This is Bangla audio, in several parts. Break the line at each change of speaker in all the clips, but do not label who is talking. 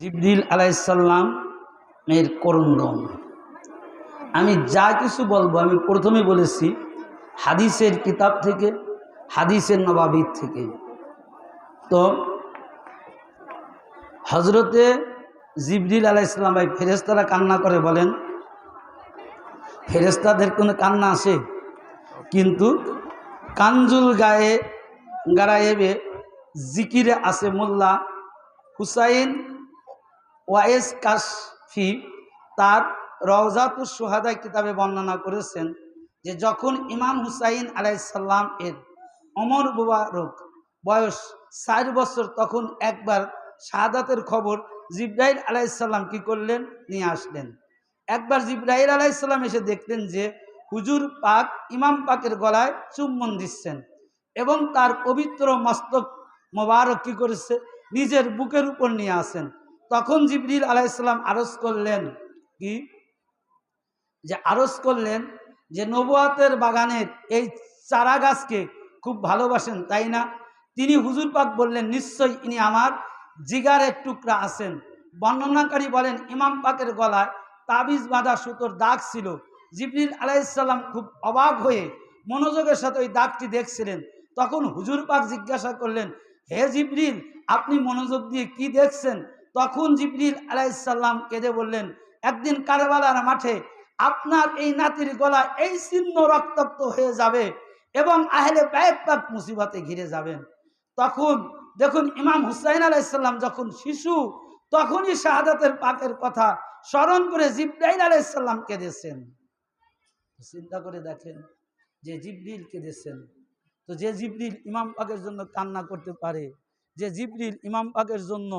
জিবরিল আলাইহিসসালাম এর করুণদম। আমি যা কিছু বলবো আমি প্রথমে বলেছি হাদিসের কিতাব থেকে, হাদিসের নবাবির থেকে। তো হজরতে জিবরিল আলাইহিসসালাম, ভাই ফেরেশতারা কান্না করে বলেন, ফেরেশতাদের কোনো কান্না আসে? কিন্তু কানজুল গারায়েবে জিকিরে আছে মোল্লা হুসাইন ওয়াইস কাশফি তার রওজাতুস শুহাদা কিতাবে বর্ণনা করেছেন যে যখন ইমাম হুসাইন আলাইহিসসালাম এর ওমর মুবারক বয়স 4 বছর, তখন একবার শাহাদাতের খবর জিবরাইল আলাইহিসসালাম কি করলেন, নিয়ে আসলেন। একবার জিবরাইল আলাইহিসসালাম এসে দেখলেন যে হুজুর পাক ইমাম পাকের গলায় চুম্বন দিচ্ছেন এবং তার পবিত্র মস্তক মোবারক কি করেছে, নিজের বুকের উপর নিয়ে আসেন। তখন জিবরিল আলাইহিসসালাম আরজ করলেন কি, যে আরজ করলেন যে নবুয়াতের বাগানের এই চারা গাছকে খুব ভালোবাসেন তাই না? তিনি হুজুর পাক বললেন, নিশ্চয়ই ইনি আমার জিগারের টুকরা আছেন। বর্ণনাকারী বলেন ইমাম পাকের গলায় তাবিজ বাঁধা সুতোর দাগ ছিল। জিবরিল আলাইহিসসালাম খুব অবাক হয়ে মনোযোগের সাথে ওই দাগটি দেখছিলেন। তখন হুজুর পাক জিজ্ঞাসা করলেন, হে জিবরিল, আপনি মনোযোগ দিয়ে কি দেখছেন? তখন জিবরিল আলাইহিসসালাম কেঁদে বললেন, একদিন কারবালার মাঠে আপনার এই নাতির গলায় এই চিহ্ন রক্তাক্ত হয়ে যাবে এবং আহলে বাইত পাক মুসিবতে ঘিরে যাবেন। তখন দেখুন ইমাম হুসাইন আলাইহিসসালাম যখন শিশু, তখনই শাহাদাতের পাকের কথা স্মরণ করে জিবরাইল আলাইহিসসালাম কেঁদেছেন। চিন্তা করে দেখেন যে জিবরিল কেঁদেছেন। তো যে জিবরিল ইমাম পাকের জন্য কান্না করতে পারে, যে জিবরিল ইমাম পাকের জন্য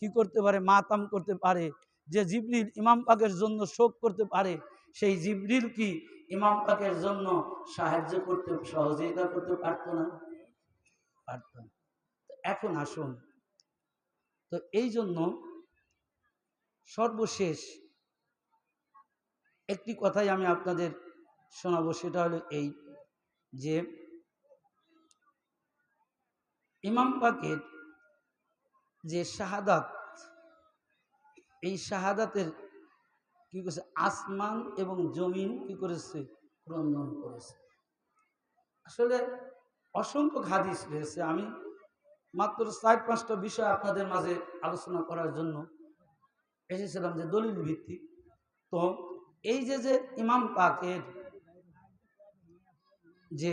কি করতে পারে, মাতাম করতে পারে, যে জিবরিল ইমাম পাকের জন্য শোক করতে পারে, সেই জিবরিল কি ইমাম পাকের জন্য সাহায্য করতে, সহযোগিতা করতে পারতো না? পারত। এখন আসুন, তো এই জন্য সর্বশেষ একটি কথাই আমি আপনাদের শোনাবো, সেটা হলো এই যে ইমাম পাকের যে শাহাদাত, এই শাহাদাতের কি করেছে, আসমান এবং জমিন কি করেছে, ক্রন্দন করেছে। আসলে অসংখ্য হাদিস রয়েছে, আমি মাত্র 4-5টা বিষয় আপনাদের মাঝে আলোচনা করার জন্য এসেছিলাম, যে দলিল ভিত্তিক। তো এই যে ইমাম পাকের যে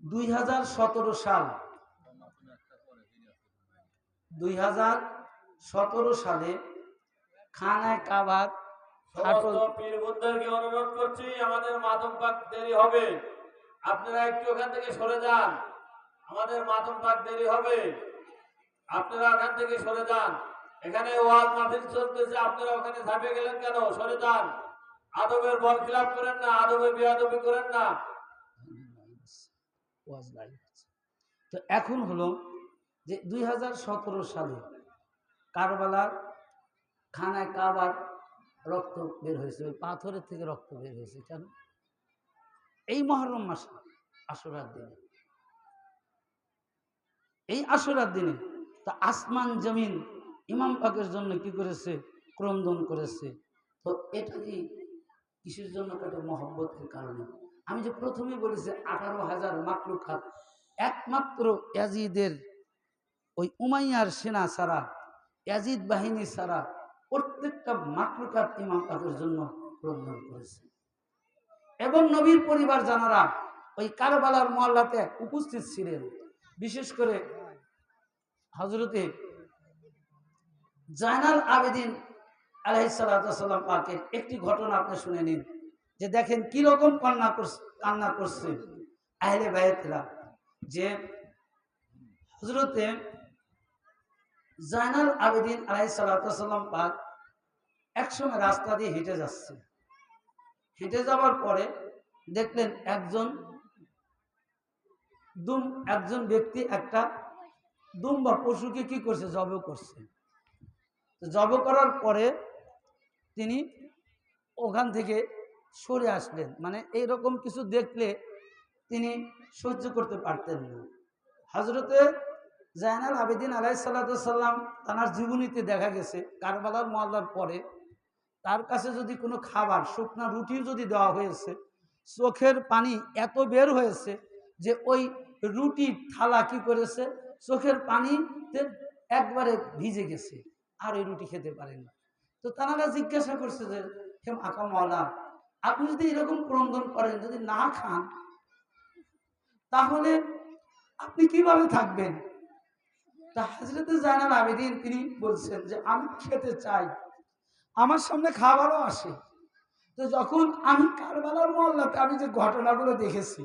2017 সাল, 2017 সালে খানায় কাবার
পীরবুদ্ধদেরকে অনুরোধ করছি, আমাদের মাতম পাক দেরি হবে, আপনারা একটু ওখান থেকে সরে যান। আমাদের মাতম পাক দেরি হবে, আপনারা ওখান থেকে সরে যান। এখানে ওয়াজ মাহফিল চলতেছে, আপনারা ওখানে ঝাঁপে গেলেন কেন? সরে যান। আদবের বরখিলাপ করেন না, আদবে বেয়াদবি করেন না।
তো এখন হলো যে 2017 সালে কারবালার খানায় কাবার রক্ত বের হয়েছে, ওই পাথরের থেকে রক্ত বের হয়েছে কেন? এই মুহররম মাসে আশুরার দিনে, এই আশুরার দিনে তা আসমান জমিন ইমাম পাকের জন্য কি করেছে, ক্রন্দন করেছে। তো এটা কি কিসের জন্য? কাটে মহব্বতের কারণে। আমি যে প্রথমে বলেছি 18,000 মাকলুকাত, একমাত্র ইয়াজিদের ওই উমাইয়ার সেনা ছাড়া, ইয়াজিদ বাহিনী ছাড়া প্রত্যেকটা মাকলুকাত ইমাম পাকের জন্য ক্রন্দন করেছে। এবং নবীর পরিবার জানারা ওই কারবালার মহল্লাতে উপস্থিত ছিলেন। বিশেষ করে হযরতে জায়নাল আবেদিন আলাইহিস সালাম পাকের একটি ঘটনা আপনি শুনে নিন, যে দেখেন কি রকম কান্না করছে আহলে বাইতরা। যে হযরতে জায়নাল আবেদিন আলাইহিস সালাম পাক একসময় রাস্তা দিয়ে হেঁটে যাচ্ছে। হেঁটে যাওয়ার পরে দেখলেন একজন ব্যক্তি একটা দুম্বা পশুকে কি করছে, জব করছে। জব করার পরে তিনি ওখান থেকে সরে আসলেন, মানে এইরকম কিছু দেখলে তিনি সহ্য করতে পারতেন না। হযরতে জায়নাল আবেদিন আলাইহিস সালাতু ওয়াস সালাম তার জীবনীতে দেখা গেছে কারবালার মহল্লার পরে তার কাছে যদি কোনো খাবার শুকনা রুটিও যদি দেওয়া হয়েছে, চোখের পানি এত বের হয়েছে যে ওই রুটির থালা কি করেছে, চোখের পানিতে একবারে ভিজে গেছে, আর ওই রুটি খেতে পারেন না। তো তারা জিজ্ঞাসা করছে যে হে আকা মাওলা, আপনি যদি এরকম ক্রন্দন করেন, যদি না খান, তাহলে আপনি কিভাবে থাকবেন? তা হযরত জায়নাল আবেদিন তিনি বলছেন যে আমি খেতে চাই, আমার সামনে খাবারও আসে। তো যখন আমি কারবালার মহল্লাতে আমি যে ঘটনাগুলো দেখেছি,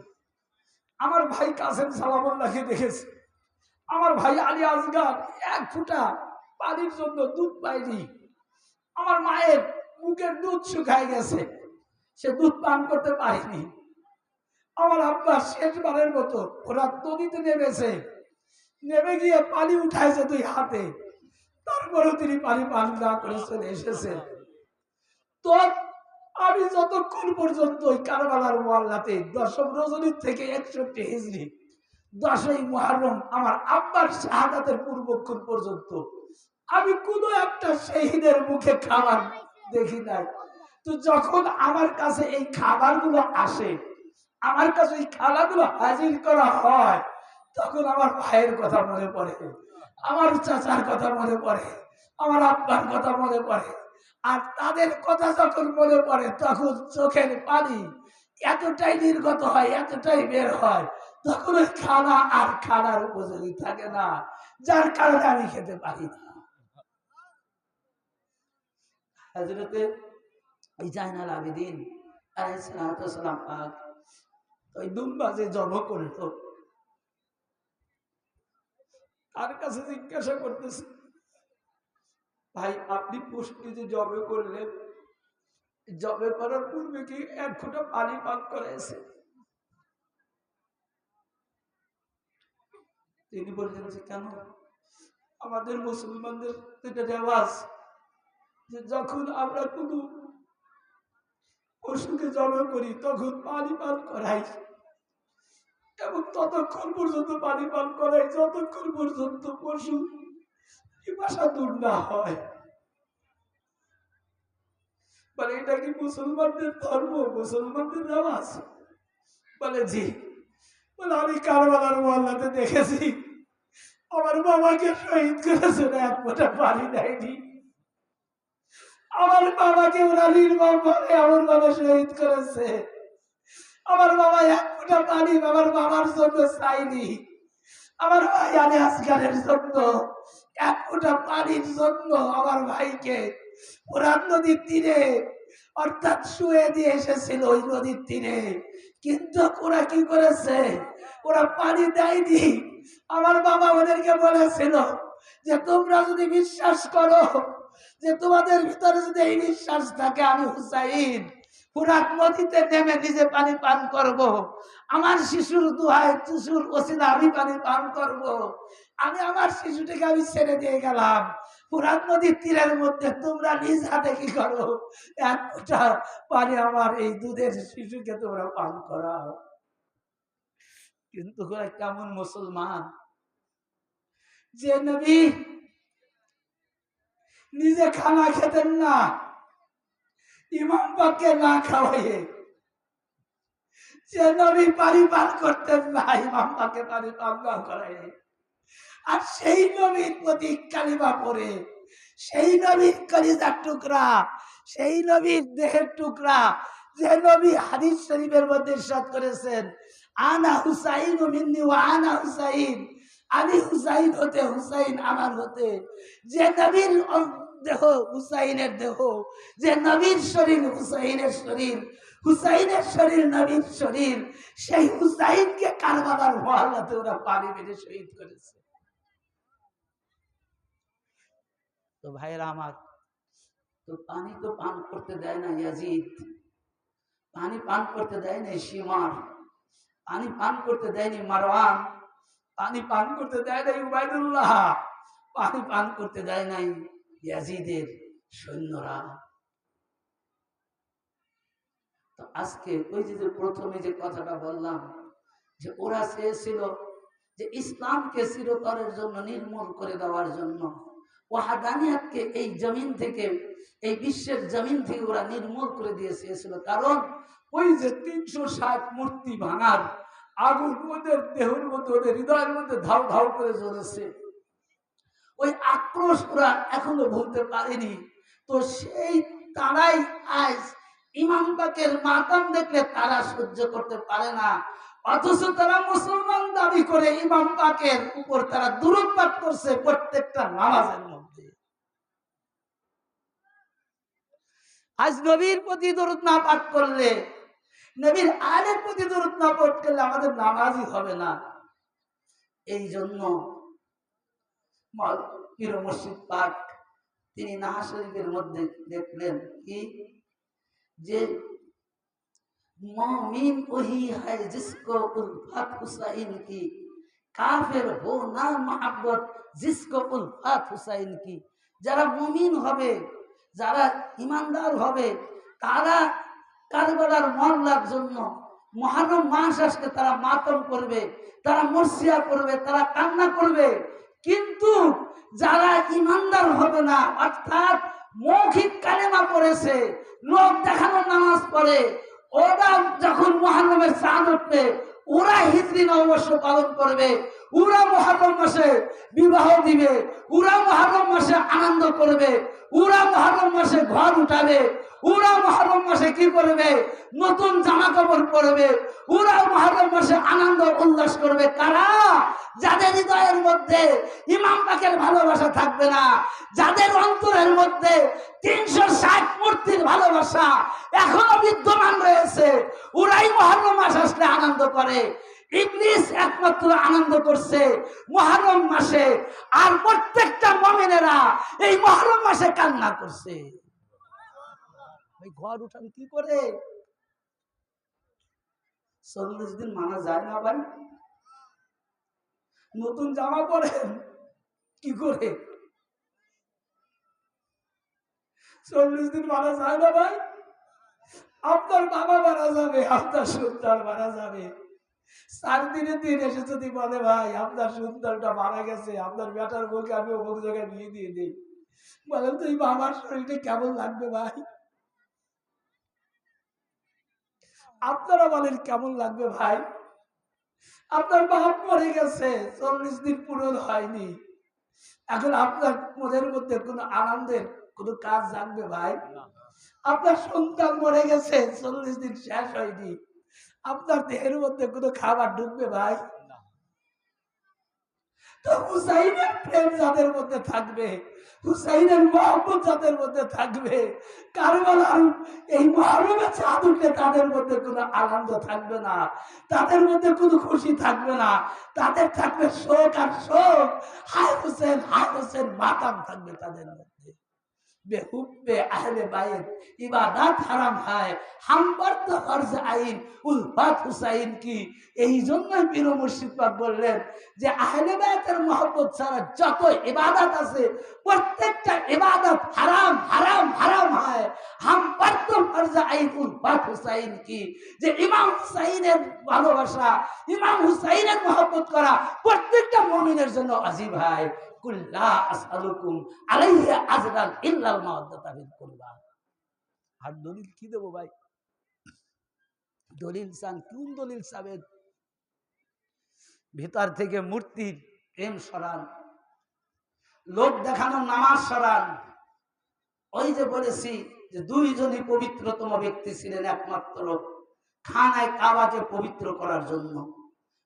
আমার ভাই কাসেম সালামুল্লাহকে দেখেছি, আমার ভাই আলী আসগার এক ফুটা পানির জন্য দুধ পায়নি, আমার মায়ের মুখের দুধ শুকায় গেছে, সে দুধ পান করতে পারেনি, আমার আব্বা শেষবারের মতো ওরা নদীতে নেমেছে, নেমে গিয়ে পানি উঠাইছে দুই হাতে, তারপরেও তিনি পানি পান না করে চলে এসেছেন। তো আমি যতক্ষণ পর্যন্ত ওই কারবালার মহল্লাতে 10ম রজনীর থেকে 61 হিজরি 10ই মুহররম আমার আব্বার শাহাদাতের পূর্বক্ষণ পর্যন্ত আমি কোনো একটা শহীদের মুখে খাবার দেখি নাই। তো যখন আমার কাছে এই খাবারগুলো আসে, আমার কাছে এই খানাগুলো হাজির করা হয়, তখন আমার ভাইয়ের কথা মনে পড়ে, আমার চাচার কথা মনে পড়ে, আমার আব্বার কথা মনে পড়ে। আর তাদের কথা যখন মনে পড়ে, তখন চোখের পানি এতটাই নির্গত হয়, এতটাই বের হয়, তখন ওই খানা আর খানার উপযোগী থাকে না, যার কারণে আমি খেতে পারি না। হযরতে জায়নাল আবেদিন আলাইহিস সালাম পাক ওই দুম্বা যে জন্ম করতো, তার কাছে জিজ্ঞাসা করতেছে, ভাই আপনি পশুকে যে জবে করলেন, জবে করার পূর্বে কি 1 ফোঁটা পানি পান করেছে? তিনি বললেন যে কেন? আমাদের মুসলমানদের এটা রেওয়াজ যে যখন আমরা কোনো পশুকে জবে করি তখন পানি পান করাই, এবং ততক্ষণ পর্যন্ত পানি পান করাই যতক্ষণ পর্যন্ত পশু পিপাসা দূর না হয়। বলে এটা কি মুসলমানদের ধর্ম, মুসলমানদের রেওয়াজ? বলে জি। বলে আমি কারবালার মহল্লাতে দেখেছি আমার বাবাকে শহীদ করেছে, 1 ফোঁটা পানি দেয়নি। আমার বাবাকে ওরা নির্মম ভাবে আমার বাবা শহীদ করেছে, আমার বাবা 1 ফোঁটা পানি আমার বাবার জন্য চাইনি, আমার ভাই আলী আসগারের জন্য 1 ফোঁটা পানির জন্য আমার ভাইকে পুরান নদীর তীরে অর্থাৎ শুয়ে দিয়ে এসেছিল ওই নদীর তীরে। কিন্তু ওরা কি করেছে? ওরা পানি দেয়নি। আমার বাবা ওদেরকে বলেছিল যে তোমরা যদি বিশ্বাস করো, যে তোমাদের ভিতরে যদি এই বিশ্বাস থাকে, আমি হুসাইন ফুরাত নদীতে নেমে নিজে পানি পান করব, আমার শিশুর দুহায় শিশুর ওসিলা আমি পানি পান করব। আমি আমার শিশুটিকে আমি ছেড়ে দিয়ে গেলাম ফুরাত নদীর তীরের মধ্যে, তোমরা নিজ হাতে কি করো, 1 ফোঁটা পানি আমার এই দুধের শিশুকে তোমরা পান করাও। কিন্তু ওরা কেমন মুসলমান, যে নবী নিজে খানা খেতেন না, ইমাম পাককে না খাওয়াইয়ে, যে নবী পানি পান করতেন না, ইমাম পাককে পানি পান না করাইয়ে, আর সেই নবীর প্রতি কালিমা পড়ে, সেই নবীর কলিজার টুকরা, সেই নবীর দেহের টুকরা, যে নবী হাদিস শরীফের মধ্যে ইরশাদ করেছেন আনা হুসাইন মিন্নি ওয়া আনা হুসাইন, আমি হুসাইন হতে, হুসাইন আমার হতে, যে নবীর দেহ হুসাইনের দেহ, যে নবীর শরীর হুসাইনের শরীর, হুসাইনের শরীর নবীর শরীর, সেই হুসাইনকে কারবালার মহল্লাতে ওরা পানি মেরে শহীদ করেছে। তো ভাইরা আমার, তো পানি তো পান করতে দেয় না ইয়াজিদ, পানি পান করতে দেয় নাই শিমার, পানি পান করতে দেয়নি মারওয়ান, পানি পান করতে দেয় নাই উবাইদুল্লাহ, পানি পান করতে দেয় নাই ইয়াজিদের সৈন্যরা। তো আজকে ওই যে প্রথমে যে কথাটা বললাম, যে ওরা চেয়েছিল যে ইসলামকে চিরতরের জন্য নির্মূল করে দেওয়ার জন্য, ওয়াহাদানিয়াতকে এই জমিন থেকে, এই বিশ্বের জমিন থেকে ওরা নির্মূল করে দিয়ে চেয়েছিল। কারণ ওই যে 360 মূর্তি ভাঙার আগুন ওদের দেহের মধ্যে, ওদের হৃদয়ের মধ্যে ধাউ ধাউ করে জ্বলেছে। ওই আক্রোশ ওরা এখনো ভুলতে পারেনি। তো সেই তারাই আজ ইমাম পাকের মাতাম দেখলে তারা সহ্য করতে পারে না, অথচ তারা মুসলমান দাবি করে ইমাম পাকের উপর তারা দুরূদ পাঠ করছে প্রত্যেকটা নামাজের মধ্যে। আজ নবীর প্রতি দরুদ না পাঠ করলে, নবীর আলের প্রতি দরুদ না পাঠ করলে আমাদের নামাজই হবে না। এই জন্য পীর মুর্শিদ পাক তিনি নাহা শরীফের মধ্যে দেখলেন কি, যে मोमिन वही है जिसको उल्फत हुसैन की, काफिर हो ना मोहब्बत जिसको उल्फत हुसैन की। যারা মুমিন হবে, যারা ইমানদার হবে, তারা কারবালার মহল্লার জন্য মুহররম মাস আসলে তারা মাতম করবে, তারা মরসিয়া করবে, তারা কান্না করবে। কিন্তু যারা ইমানদার হবে না, অর্থাৎ মৌখিক কালেমা পড়েছে, লোক দেখানো নামাজ পড়ে, ওরা যখন মুহররমের চাঁদ উঠবে ওরা হিজরি নববর্ষ পালন করবে, ওরা মুহররম মাসে বিবাহ দিবে, ওরা মুহররম মাসে আনন্দ করবে, ওরা মুহররম মাসে ঘর উঠাবে, ওরা মুহররম মাসে কি করবে, নতুন জামা কাপড় পরবে, ওরা মুহররম মাসে আনন্দ উল্লাস করবে। কারা? যাদের হৃদয়ের মধ্যে ইমাম পাকের ভালোবাসা থাকবে না, যাদের অন্তরের মধ্যে 360 মূর্তির ভালোবাসা এখনো বিদ্যমান রয়েছে, ওরাই মুহররম মাস আসলে আনন্দ করে। ইবলিস একমাত্র আনন্দ করছে মুহররম মাসে, আর প্রত্যেকটা মুমিনেরা এই মুহররম মাসে কান্না করছে। ওই ঘর উঠান কি করে? 40 দিন মানা যায় না ভাই? নতুন জামা পরেন কি করে? 40 দিন মারা যায় না ভাই? আপনার বাবা মারা যাবে, আপনার সন্তান মারা যাবে, 4 দিনের দিন এসে যদি বলে ভাই আপনার সন্তানটা মারা গেছে, আপনার বেটার বউকে আমি অমুক জায়গায় বিয়ে দিয়ে দিই, বলেন তো এই বাবার শরীরটা কেমন লাগবে ভাই? আপনারা বলেন কেমন লাগবে ভাই? আপনার বাপ মরে গেছে, 40 দিন পূরণ হয়নি, এখন আপনার মনের মধ্যে কোনো আনন্দের কোনো কাজ জানবে ভাই? আপনার সন্তান মরে গেছে, 40 দিন শেষ হয়নি, আপনার দেহের মধ্যে কোনো খাবার ঢুকবে ভাই? তো হুসাইনের প্রেম যাদের মধ্যে থাকবে, হুসাইনের মহব্বত যাদের মধ্যে থাকবে, কারবালার এই মুহররমে চাঁদ উঠলে তাদের মধ্যে কোনো আনন্দ থাকবে না, তাদের মধ্যে কোনো খুশি থাকবে না, তাদের থাকবে শোক আর শোক, হায় হোসেন হায় হোসেন, মাতাম থাকবে তাদের মধ্যে। बेहुब्बे अहले बायत इबादत हराम है, हम पर तो फर्ज आइन उल्फत हुसैन की। এই জন্যই পীর মুর্শিদ পাক বললেন যে আহলে বায়তের মহব্বত ছাড়া যত ইবাদত আছে প্রত্যেকটা ইবাদত হারাম হারাম হারাম হয়। हम पर तो फर्ज आइन उल्फत हुसैन की, যে ইমাম হুসাইনের ভালোবাসা, ইমাম হুসাইনের মহব্বত করা প্রত্যেকটা মুমিনের জন্য ওয়াজিব হয়। কুল্লা আসআলুকুম আলাইহি আজরান ইল্লাল মাওয়াদ্দাতা ফিল কুরবা। আর দলিল কি দেব ভাই? দলিল চান, কোন দলিল চাবেন? ভিতর থেকে মূর্তির প্রেম সরান, লোক দেখানো নামাজ সরান। ওই যে বলেছি যে দুইজনই পবিত্রতম ব্যক্তি ছিলেন একমাত্র খানায় কাবাকে পবিত্র করার জন্য।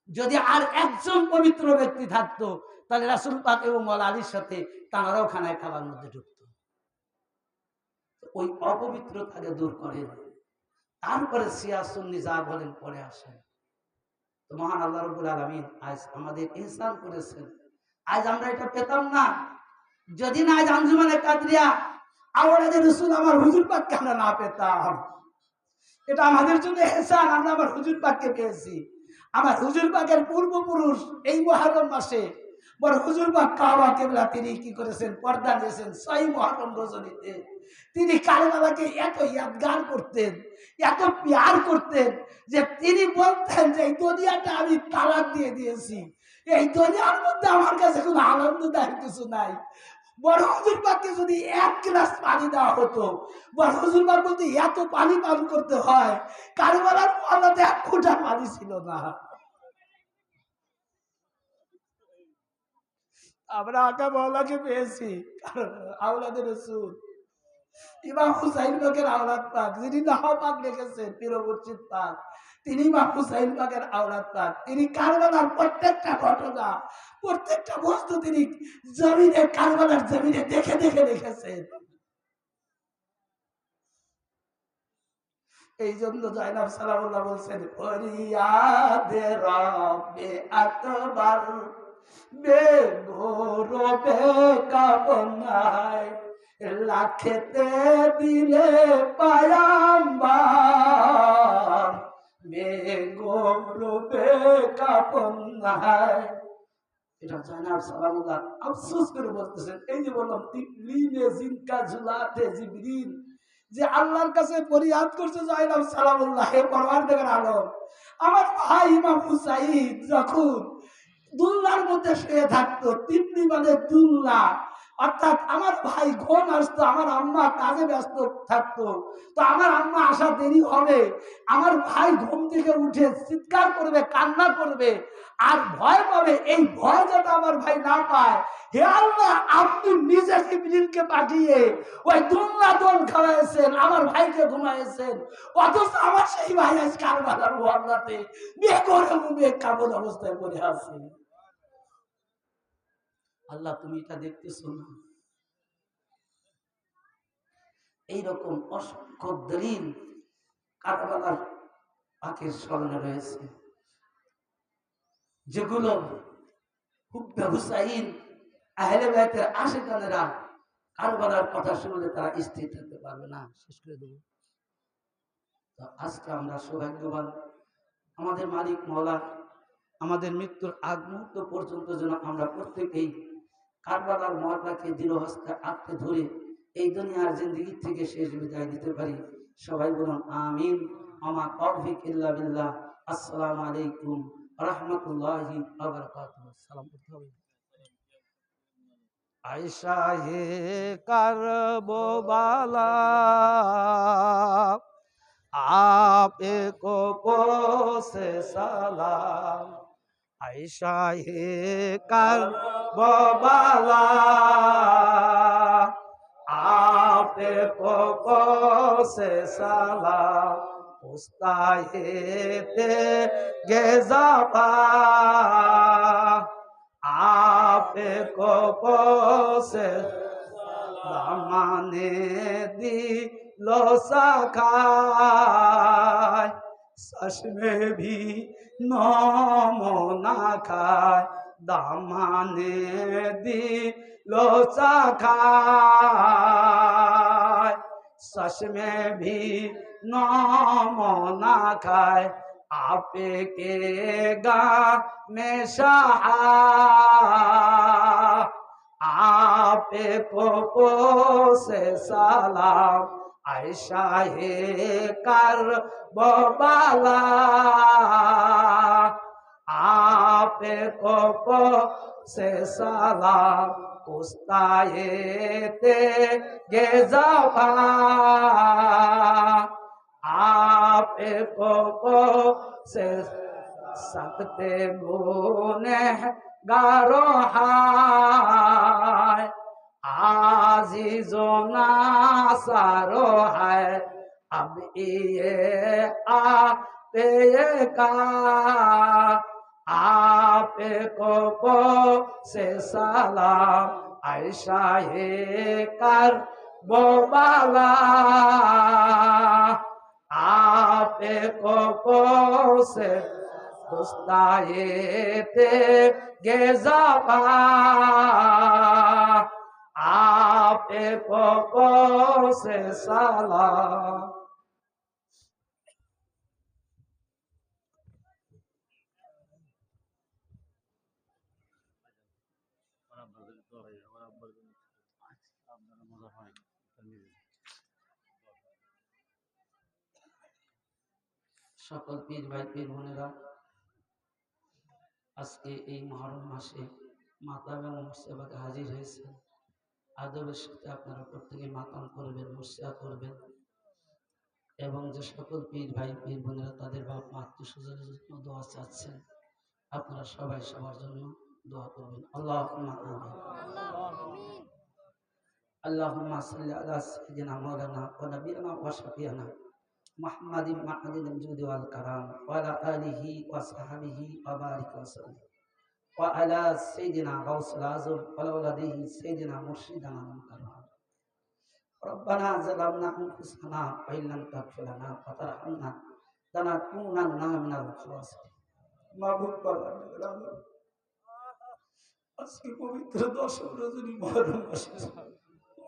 যদি আর একজন পবিত্র ব্যক্তি থাকতো তাহলে রাসূল পাক এবং মাওলা আলীর সাথে তারাও খানায় খাবার মধ্যে ঢুকতো। ওই অপবিত্রতাকে দূর করেন, তারপরে শিয়া সুন্নি যা বলেন পরে আসেন। তো মহান আল্লাহ রাব্বুল আলামিন আজ আমাদের ইহসান করেছেন। আজ আমরা এটা পেতাম না যদি না আজ আঞ্জুমানে কাদরিয়া আওলাদে রাসূল আমার হুজুর পাককে আমরা না পেতাম। এটা আমাদের জন্য ইহসান, আমরা আমার হুজুর পাককে পেয়েছি। আমার হুজুর পাকের পূর্বপুরুষ এই মুহররম মাসে বড় হুজুর পাক কাবা কিবলা তিনি কি করেছেন, পর্দা দিয়েছেন 6 মুহররম রজনীতে। তিনি কারবালাকে এত ইয়াদগার করতেন, এত প্যার করতেন যে তিনি বলতেন যে এই দুনিয়াটা আমি তালাক দিয়ে দিয়েছি, এই দুনিয়ার মধ্যে আমার কাছে কোনো আনন্দদায়ক কিছু নাই। বড় হুজুর পাককে যদি 1 গ্লাস পানি দেওয়া হতো, বড় হুজুর পাক বলতে এত পানি পান করতে হয়, কারবালার মহল্লাতে 1 ফোঁটা পানি ছিল না। আমরা আকা মাওলাকে পেয়েছি, কারণ আওলাদের রাসূল ইমাম হুসাইন পাকের আওলাদ পাক, যিনি নাহা পাক লিখেছেন পীর মুর্শিদ পাক, তিনি ইমাম হুসাইন পাকের আওলাদ পাক। তিনি কারবালার প্রত্যেকটা ঘটনা, প্রত্যেকটা বস্তু তিনি জমিনে, কারবালার জমিনে দেখে দেখে লিখেছেন। এই জন্য জয়নাব সালামুল্লাহ বলছেন, ফরিয়াদে রব্বে আকবার বেগরবে কাবনায় লাখেতে দিলে পায়াম্বার বেগরবে কাবনায়। এটা জয়নাব সালামুল্লাহ আফসোস করে বলতেছেন। এই যে বললাম তিকলিনে জিনকা ঝুলাতে জিবরিল, যে আল্লাহর কাছে ফরিয়াদ করছে জয়নাব সালামুল্লাহ, হে পরওয়ারদিগার আলম, আমার ভাই ইমাম হুসাইন যখন দুলনার মধ্যে শুয়ে থাকতো, তিতলি মানে দুলনা, অর্থাৎ আমার ভাই ঘুম আসতো, আমার আম্মা কাজে ব্যস্ত থাকতো, তো আমার আম্মা আসা দেরি হবে, আমার ভাই ঘুম থেকে উঠে চিৎকার করবে, কান্না করবে আর ভয় পাবে। এই ভয় যাতে আমার ভাই না পায়, হে আল্লাহ আপনি নিজে জিবরিলকে পাঠিয়ে ওই দুলনা দোল খাওয়াইছেন, আমার ভাইকে ঘুমাইছেন, অথচ আমার সেই ভাই আজ কারবালার মহল্লাতে বেঘরে ঘুমিয়ে কাবুল অবস্থায় পড়ে আছে। আল্লাহ তুমি এটা দেখতেছো না? এইরকম অসংখ্য দলিল কারবালার পাকের স্মরণে রয়েছে, যেগুলো হুব্বে হুসাইন আহলে বাইতের আশিকানেরা কারবালার কথা শুনলে তারা স্থির থাকতে পারবে না। শেষ করে দেব। তো আজকে আমরা সৌভাগ্যবান, আমাদের মালিক মওলা আমাদের মৃত্যুর আগ মুহূর্ত পর্যন্ত যেন আমরা প্রত্যেকেই কারবালার মহল্লাকে দৃঢ় হস্তে আঁকড়ে ধরে এই দুনিয়ার জিন্দগি থেকে শেষ বিদায় দিতে পারি। সবাই বলুন আমিন। আমা তৌফিক ইল্লা বিল্লাহ। আসসালামু আলাইকুম রাহমাতুল্লাহি ওয়া বারাকাতুহু। সালাম করতে হবে। আয়েশা হে কারবালা आपे को से सलाम। आयशा हे करबला आपे को से सलाम। उस्ताहे ते गेज़ाबा आपे को से दामने दी लोसा खाए सच में भी नमो ना खाए दामने दी लोसा खाए सच में भी नमो ना खाए आपे के गा में शाहा आपे को से सलाम। आयशा हे करबला आपे को से सलाम। उस्ताए ते गेज़ाबा आपे को से सकते गुने गारो हाय आजीजो नासारो है अब ये आपे का आपे को से सलाम। आयशा हे करबला आपे को से उस्ताए ते गेज़ाबा आपे को से सलाम। সকল পীর ভাই পীর বোনেরা আজকে এই মহরম মাসে মাতাম এবং মুর্শিদাবাদে হাজির হয়েছেন। আদবের সাথে আপনারা প্রত্যেকে মাতাম করবেন, মুর্শিয়া করবেন এবং যে সকল পীর ভাই পীর বোনেরা তাদের বাপ মা আত্মীয়স্বজনের জন্য দোয়া চাচ্ছেন, আপনারা সবাই সবার জন্য দোয়া করবেন। আল্লাহুম্মা আমিন। আল্লাহুম্মা সাল্লি আলা সাইয়্যিদিনা মাওলানা ওয়া নাবিয়িনা ওয়া শাফিয়ানা মুহাম্মাদিন মা'আদিনিল জুদি ওয়াল কারাম ওয়া আলা আলিহি ওয়া সাহবিহি ওয়া বারিক ওয়া সাল্লিম ওয়া আলা সাইয়্যিদিনা গাউসুল আযম ওয়া আওলাদিহি সাইয়্যিদিনা মুর্শিদানা মুকাররম। রব্বানা যালামনা আনফুসানা ওয়া ইল্লাম তাগফির লানা ওয়া তারহামনা লানাকুনান্না মিনাল খাসিরিন। মাবুদ পারভারদিগার আলম, আজকে পবিত্র দশম রজনী মুহররম মাসে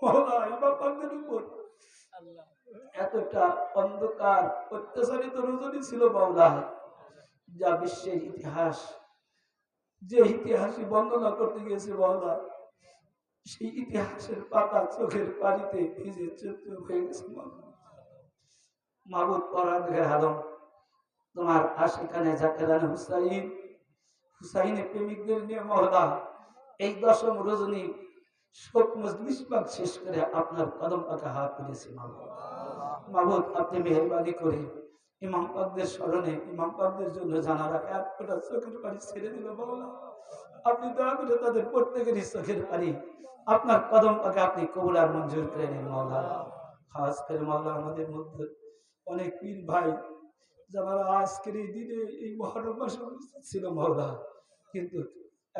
মওলা ইমাম পাকের উপর এতটা অন্ধকার অত্যাচারিত রজনী ছিল মওলা, যা বিশ্বের ইতিহাস, যে ইতিহাসই বর্ণনা করতে গিয়েছে মওলা, সেই ইতিহাসের পাতা চোখের পানিতে ভিজে চুপ হয়ে গেছে। মাবুদ পারভারদিগার আলম, তোমার আশিকানে জাকেরান হুসাইন, হুসাইনের প্রেমিকদের নিয়ে মওলা এই দশম রজনী শোক মজলিস পাক শেষ করে আপনার কদম পাকে হাত তুলেছি। মাবুদ, আপনি মেহেরবানি করে ইমাম পাকদের স্মরণে, ইমাম পাকদের জন্য জানারা এক ফোঁটা চোখের পানি ছেড়ে দিল মওলা। আপনি দয়া করে তাদের প্রত্যেকেরই চোখের পানি আপনার কদম পাকে আপনি কবুল আর মঞ্জুর করে নিন মওলা। খাস করে মওলা আমাদের মধ্যে অনেক পীর ভাই যারা আজকের এই দিনে এই মুহররম মাসে উপস্থিত ছিল মওলা, কিন্তু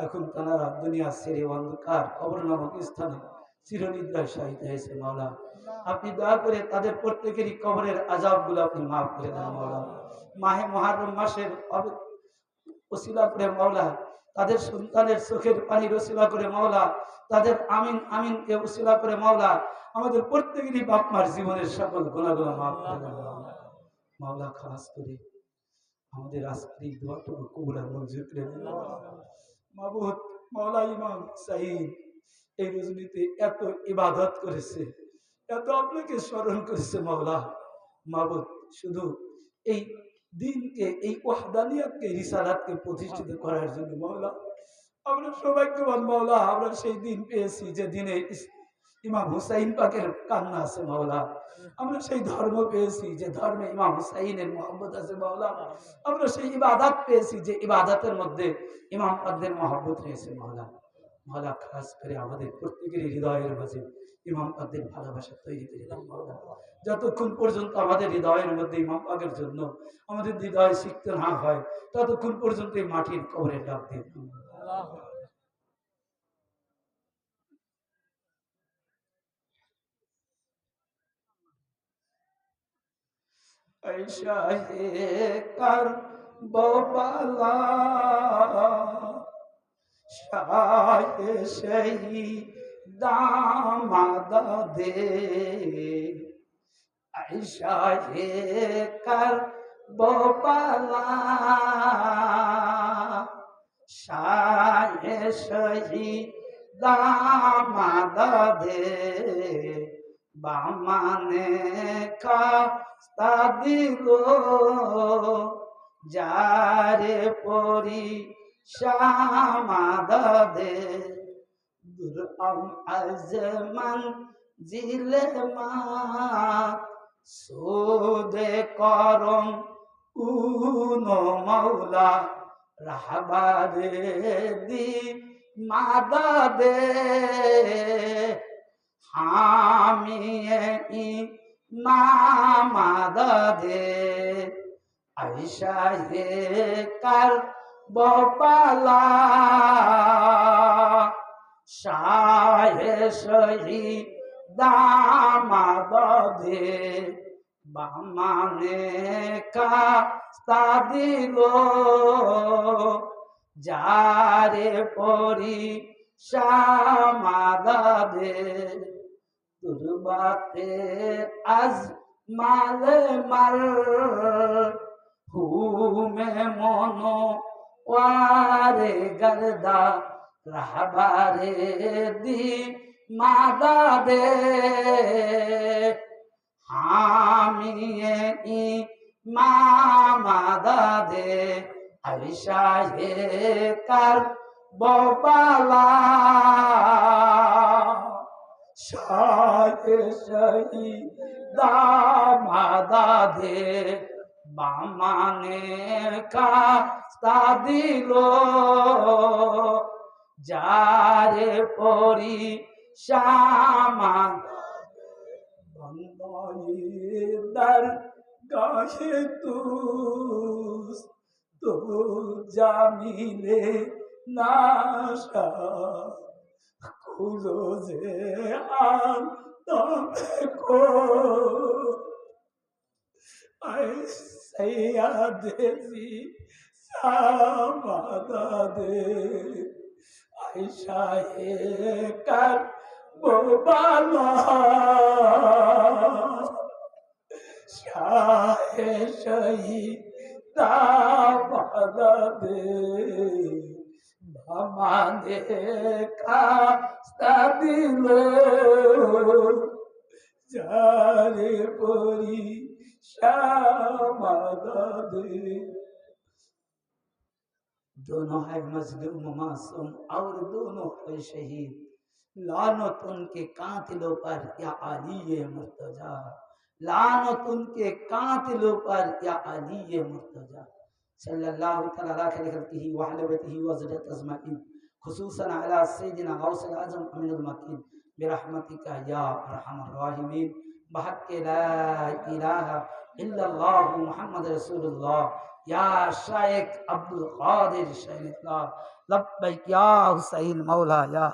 এখন তারা দুনিয়া ছেড়ে অন্ধকার কবর নামক স্থানে চিরনিদ্রায় শায়িত হয়েছে মওলা। আপনি দয়া করে তাদের প্রত্যেকেরই কবরের আযাবগুলো আপনি মাফ করে দেন মওলা। মাহে মুহররম মাসের ওসিলা করে মওলা, তাদের সন্তানের চোখের পানির ওসিলা করে মওলা, তাদের আমিন আমিন কে ওসিলা করে মওলা, আমাদের প্রত্যেকেরই বাপ মার জীবনের সকল গুনাহগুলো মাফ করে দেন মওলা। খাস করে আমাদের আজকের এই দোয়াটুকু কবুল আর মঞ্জুর করে দেন মাবুদ। মওলা ইমাম হুসাইন এই রজনীতে এত ইবাদত করেছে, এত আপনাকে স্মরণ করেছে মওলা। মাবুদ, শুধু এই দিনকে, এই ওয়াহদানিয়াতকে, রিসালাতকে প্রতিষ্ঠিত করার জন্য মওলা আমরা সৌভাগ্যবান মওলা। আমরা সেই দিন পেয়েছি যে দিনে ইমাম হুসাইন পাকের কান্না আছে মওলা। আমরা সেই ধর্ম পেয়েছি যে ধর্মে ইমাম হুসাইনের মহব্বত আছে মওলা। আমরা সেই ইবাদত পেয়েছি যে ইবাদতের মধ্যে ইমাম পাকদের মহব্বত রয়েছে মওলা। মওলা, খাস করে আমাদের প্রত্যেকের হৃদয়ের মাঝে ইমাম পাকদের ভালোবাসা তৈরি করে দেন মওলা। যতক্ষণ পর্যন্ত আমাদের হৃদয়ের মধ্যে ইমাম পাকের জন্য আমাদের হৃদয় সিক্ত না হয়, ততক্ষণ পর্যন্ত এই মাটির কবরে ডাক দেন। শাহে কারবালা শাহে শহীদ দে, শাহে কারবালা শাহে শহীদ দে, বামানে কাস্তা দিল যারে পরি শামাদা দে, দুরআম আজমান জিলে মা সুদে করম উনো মওলা রাহবারে দি মাদা দে, হামিয়ে ইমামাদা দে, আয়েশা হে কারবালা শাহে শহীদ দামাদা দে, বামানে কাস্তা দিল যারে পরি শামাদা দে, তুরবাতে আজ মালে মার হুমে মনো ওয়ারে গরদা রাহবারে দি মাদা দে, হামিয়ে ইমামাদা দে, আয়সা হে কার বালা শাহে শাহী দামাদা দে বামানে কাস্তা দিল যারে পরি শ্যামান বন্দার গাহে তুস তো জামিলে নাশা খুলো যে আম তবে কো আই সৈয়াদেজি সামাদা দে আয়সা হে কার বোবালা শাহে শহীদ দাবাদা দে ভামানে কাস্তা দিল যারে পরি শ্যামাদা দে दोनों है मजलूम मासूम और दोनों है शहीद लानत उनके कातिलों पर या अली मुर्तजा लानत उनके कातिलों पर या अली मुर्तजा सल्लल्लाहु तआला अलैहि व अहलिhi व ज़रत अजमाइन खुसूसन अला सय्यिदिना गौसुल आज़म अमीनुल मकीन बिरहमतिका या अरहमर राहिमीन बहक ला इलाहा इल्लल्लाह मुहम्मद रसूलुल्लाह या शाइख अब्दुल कादिर शैखना लब्बैक या हुसैन मौला या